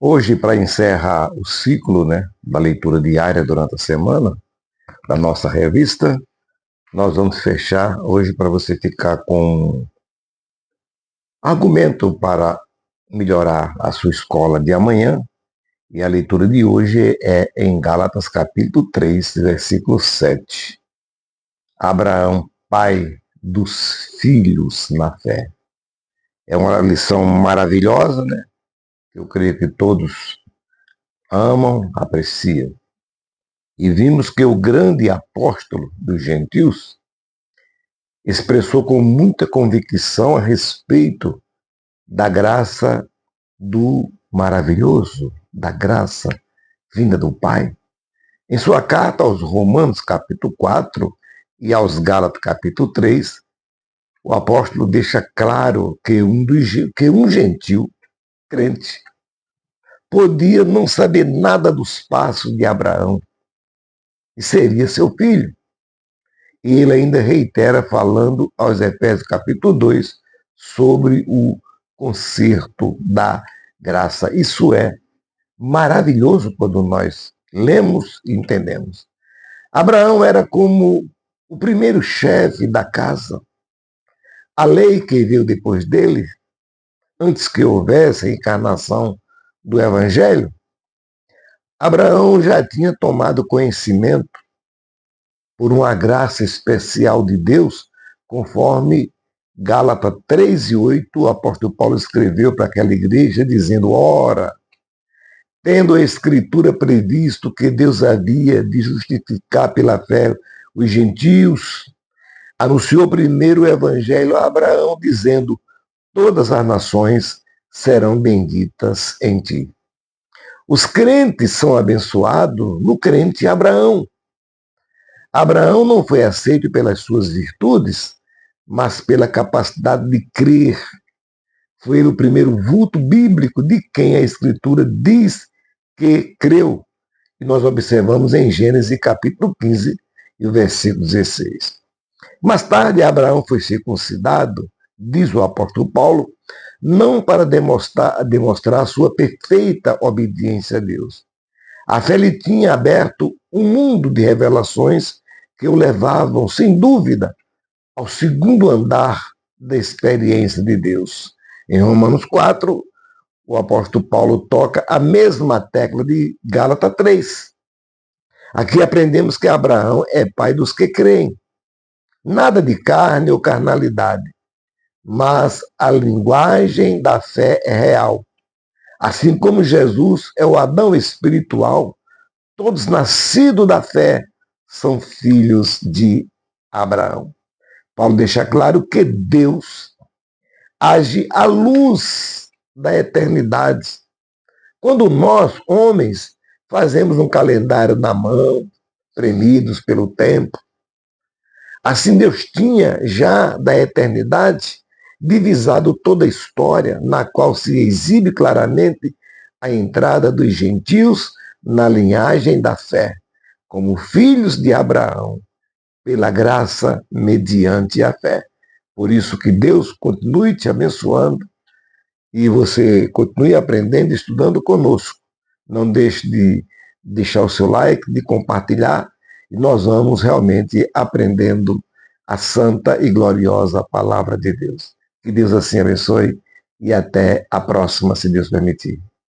Hoje, para encerrar o ciclo, da leitura diária durante a semana, da nossa revista, nós vamos fechar hoje para você ficar com argumento para melhorar a sua escola de amanhã. E a leitura de hoje é em Gálatas capítulo 3, versículo 7. Abraão, pai dos filhos na fé. É uma lição maravilhosa, né? Eu creio que todos amam, apreciam. E vimos que o grande apóstolo dos gentios expressou com muita convicção a respeito da graça do maravilhoso, da graça vinda do Pai. Em sua carta aos Romanos, capítulo 4, e aos Gálatas, capítulo 3, o apóstolo deixa claro que um gentil crente podia não saber nada dos passos de Abraão e seria seu filho. E ele ainda reitera falando aos Efésios capítulo 2 sobre o concerto da graça. Isso é maravilhoso quando nós lemos e entendemos. Abraão era como o primeiro chefe da casa. A lei que veio depois dele, antes que houvesse a encarnação do Evangelho, Abraão já tinha tomado conhecimento por uma graça especial de Deus, conforme Gálatas 3:8, o apóstolo Paulo escreveu para aquela igreja, dizendo: ora, tendo a Escritura previsto que Deus havia de justificar pela fé os gentios, anunciou primeiro o Evangelho a Abraão, dizendo: todas as nações serão benditas em ti. Os crentes são abençoados no crente Abraão. Abraão não foi aceito pelas suas virtudes, mas pela capacidade de crer. Foi ele o primeiro vulto bíblico de quem a Escritura diz que creu. E nós observamos em Gênesis capítulo 15 e o versículo 16. Mais tarde, Abraão foi circuncidado, diz o apóstolo Paulo, não para demonstrar a sua perfeita obediência a Deus. A fé lhe tinha aberto um mundo de revelações que o levavam, sem dúvida, ao segundo andar da experiência de Deus. Em Romanos 4, o apóstolo Paulo toca a mesma tecla de Gálatas 3. Aqui aprendemos que Abraão é pai dos que creem. Nada de carne ou carnalidade, mas a linguagem da fé é real. Assim como Jesus é o Adão espiritual, todos nascidos da fé são filhos de Abraão. Paulo deixa claro que Deus age à luz da eternidade. Quando nós, homens, fazemos um calendário na mão, premidos pelo tempo, assim Deus tinha já da eternidade divisado toda a história, na qual se exibe claramente a entrada dos gentios na linhagem da fé, como filhos de Abraão, pela graça mediante a fé. Por isso que Deus continue te abençoando e você continue aprendendo e estudando conosco. Não deixe de deixar o seu like, de compartilhar, e nós vamos realmente aprendendo a santa e gloriosa palavra de Deus. Que Deus assim abençoe e até a próxima, se Deus permitir.